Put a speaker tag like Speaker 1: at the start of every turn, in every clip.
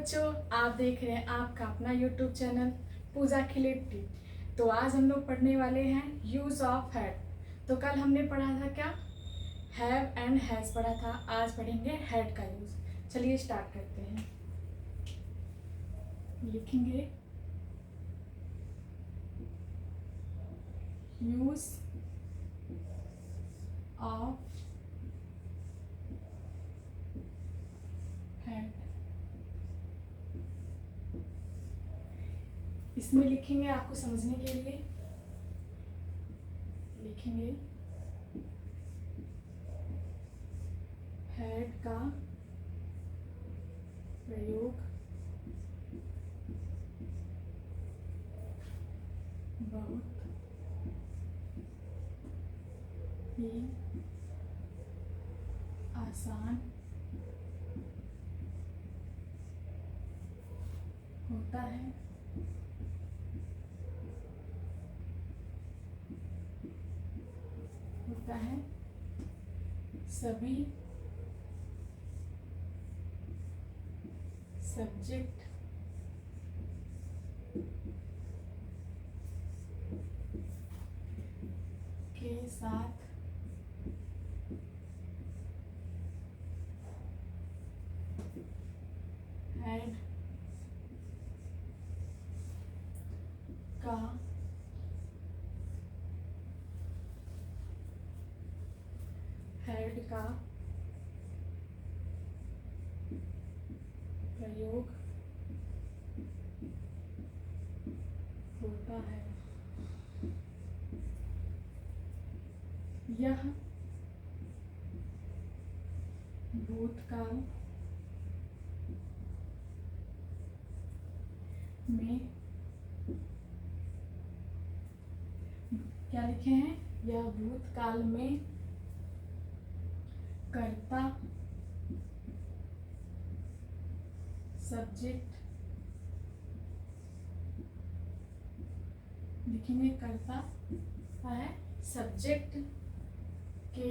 Speaker 1: बच्चों, आप देख रहे हैं आपका अपना यूट्यूब चैनल पूजा खिलेट्टी। तो आज हम लोग पढ़ने वाले हैं यूज ऑफ हैड। तो कल हमने पढ़ा था क्या, हैव एंड हैज पढ़ा था। आज पढ़ेंगे हैड का यूज। चलिए स्टार्ट करते हैं। लिखेंगे यूज ऑफ हैड। इसमें लिखेंगे आपको समझने के लिए, लिखेंगे हैड का प्रयोग बहुत ही आसान होता है सभी सब्जेक्ट के साथ हैड का प्रयोग होता है। यह भूतकाल में क्या लिखे हैं, यह भूतकाल में कर्ता सब्जेक्ट, लिखेंगे कर्ता है सब्जेक्ट के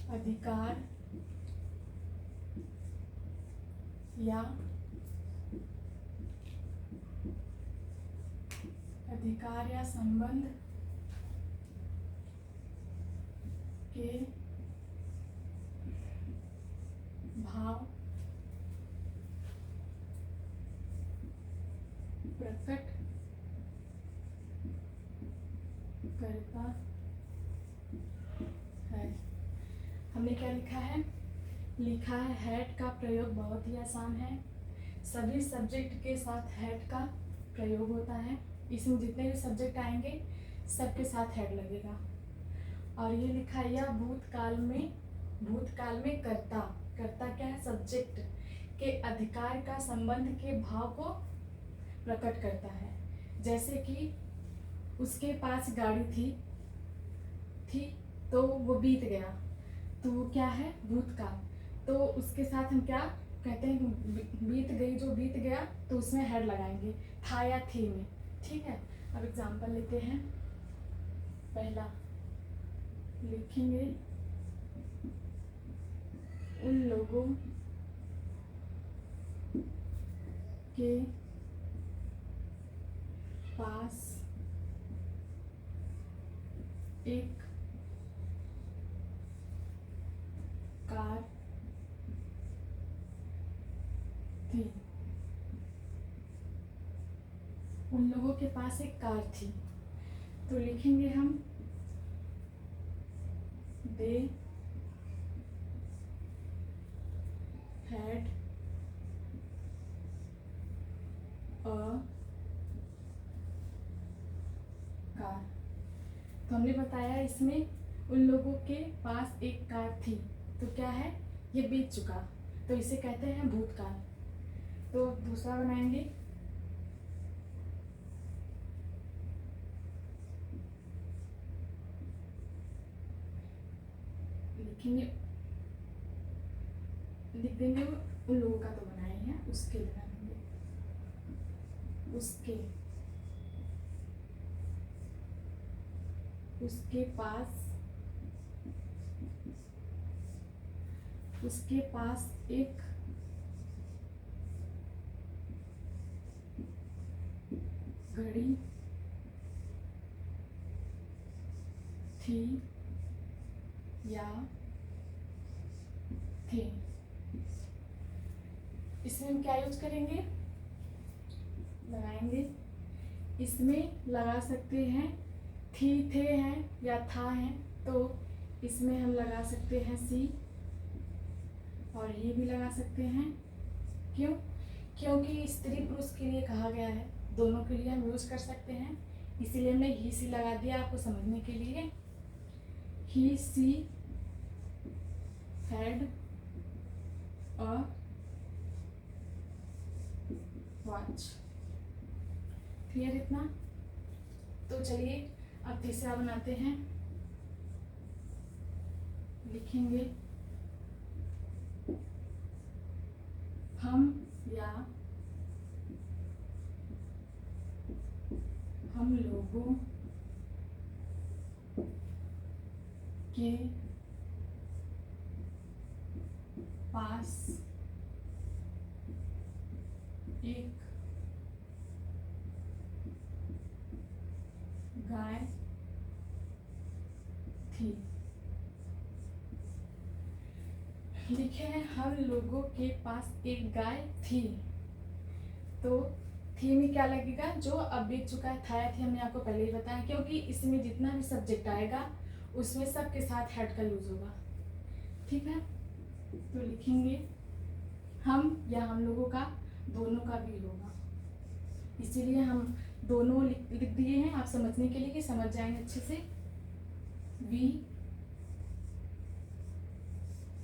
Speaker 1: अधिकार या संबंध के भाव प्रकट करता है। हमने क्या लिखा है, लिखा है हैड का प्रयोग बहुत ही आसान है। सभी सब्जेक्ट के साथ हैड का प्रयोग होता है। इसमें जितने भी सब्जेक्ट आएंगे सबके साथ हैड लगेगा। और ये लिखा है यह भूतकाल में कर्ता क्या है, सब्जेक्ट के अधिकार का संबंध के भाव को प्रकट करता है। जैसे कि उसके पास गाड़ी थी तो वो बीत गया, तो वो क्या है, भूतकाल। तो उसके साथ हम क्या कहते हैं, बीत गई, जो बीत गया तो उसमें हेड लगाएंगे, था या थी में। ठीक है, अब एग्जाम्पल लेते हैं। पहला लिखेंगे उन लोगों के पास एक कार थी। उन लोगों के पास एक कार थी, तो लिखेंगे हम दे हैड अ कार। तो हमने बताया इसमें उन लोगों के पास एक कार थी, तो क्या है, ये बीत चुका, तो इसे कहते हैं भूतकाल। तो दूसरा बनाएंगे, लिखेंगे, लिख देंगे उन लोगों का, तो बनाए हैं, उसके लगा देंगे, उसके पास उसके पास एक घड़ी थी या थे। इसमें हम क्या यूज करेंगे, लगाएंगे, इसमें लगा सकते हैं थी, थे हैं या था है, तो इसमें हम लगा सकते हैं सी, और ये भी लगा सकते हैं। क्यों? क्योंकि स्त्री पुरुष के लिए कहा गया है, दोनों के लिए हम यूज कर सकते हैं, इसीलिए हमने ही सी लगा दिया आपको समझने के लिए। He she had a watch. Clear इतना? तो चलिए अब तीसरा बनाते हैं। लिखेंगे हम या हम लोगों के पास एक गाय थी। लिखे हैं हम लोगों के पास एक गाय थी, तो थी में क्या लगेगा, जो अब बीत चुका है, था या थी हमने आपको पहले ही बताया, क्योंकि इसमें जितना भी सब्जेक्ट आएगा उसमें सबके साथ हैड का यूज होगा। ठीक है, तो लिखेंगे हम या हम लोगों का, दोनों का भी होगा, इसीलिए हम दोनों लिख दिए हैं आप समझने के लिए कि समझ जाएंगे अच्छे से। वी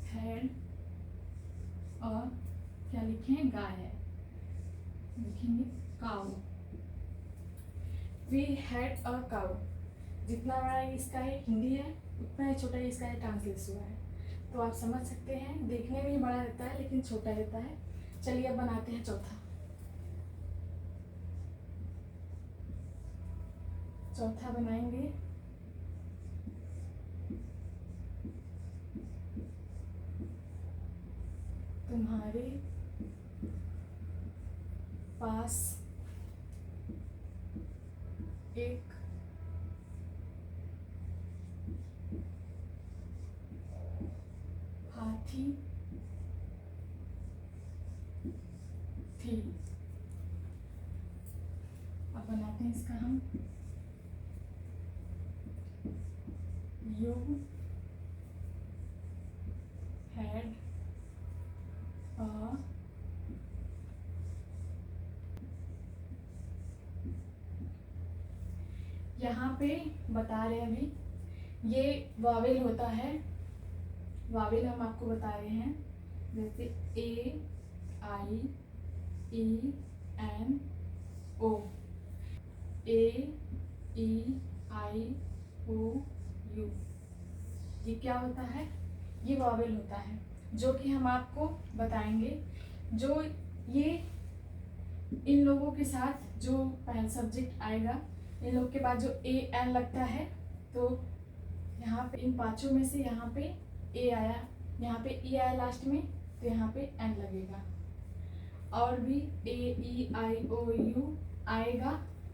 Speaker 1: हैड और क्या लिखें, गाय है, लिखेंगे काऊ। वी हैड अ काऊ। जितना बड़ा इसका है हिंदी है उतना ही छोटा ही इसका है ट्रांसलेट हुआ है, तो आप समझ सकते हैं, देखने में ही बड़ा रहता है लेकिन छोटा रहता है। चलिए अब बनाते हैं चौथा। चौथा बनाएंगे तुम्हारे पास एक हाथी थी। अब बनाते हैं इसका हम। You had a यहाँ पे बता रहे हैं अभी, ये वावेल होता है, वावेल हम आपको बता रहे हैं, जैसे ए आई E N O, A E I O you, ये क्या होता है, ये वावेल होता है, जो कि हम आपको बताएंगे। जो ये इन लोगों के साथ जो पहला सब्जेक्ट आएगा, इन लोग के बाद जो ए एन लगता है, तो यहाँ पे इन पांचों में से यहाँ पे ए आया, यहाँ पे ई आया लास्ट में, तो यहाँ पे एन लगेगा। और भी ए ई आई ओ यू आएगा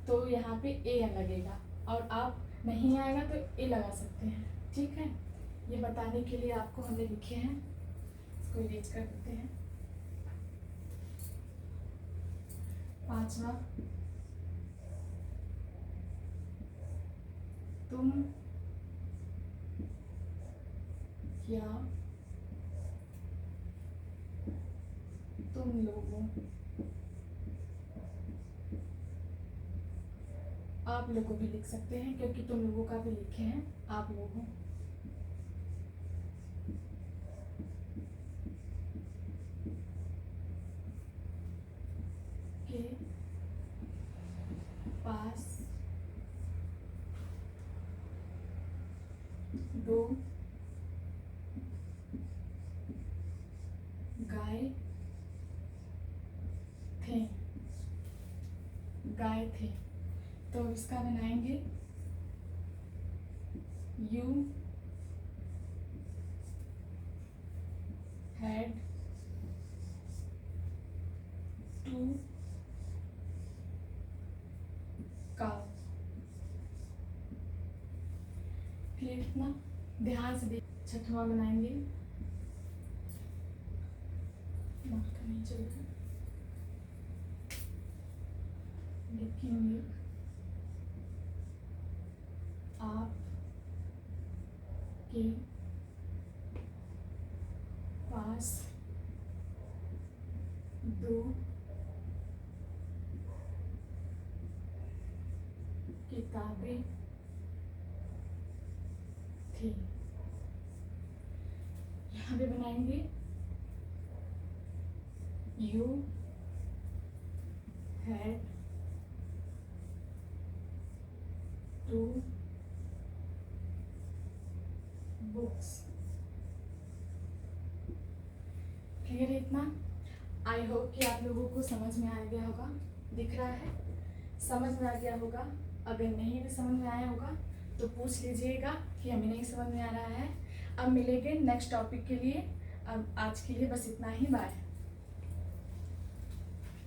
Speaker 1: तो यहाँ पे ए एन लगेगा, और आप नहीं आएगा तो ए लगा सकते हैं। ठीक है, ये बताने के लिए आपको हमने लिखे हैं, इसको इरेज कर देते हैं। पांचवा, तुम या तुम लोगों, आप लोगों भी लिख सकते हैं क्योंकि तुम लोगों का भी लिखे हैं आप लोगों। के पास दो गाय थे, गाय थे, तो इसका बनाएंगे you had two cow। Clear इतना? ध्यान से देख। छठवां बनाएंगे, मार्कर नहीं चल रहा, लिखेंगे आप के पास दो किताबें थी। यहाँ पे बनाएंगे you had to books. Clear है इतना? आई होप कि आप लोगों को समझ में आ गया होगा। दिख रहा है? समझ में आ गया होगा। अगर नहीं भी समझ में आया होगा तो पूछ लीजिएगा कि हमें नहीं समझ में आ रहा है। अब मिलेंगे नेक्स्ट टॉपिक के लिए। अब आज के लिए बस इतना ही। बाय।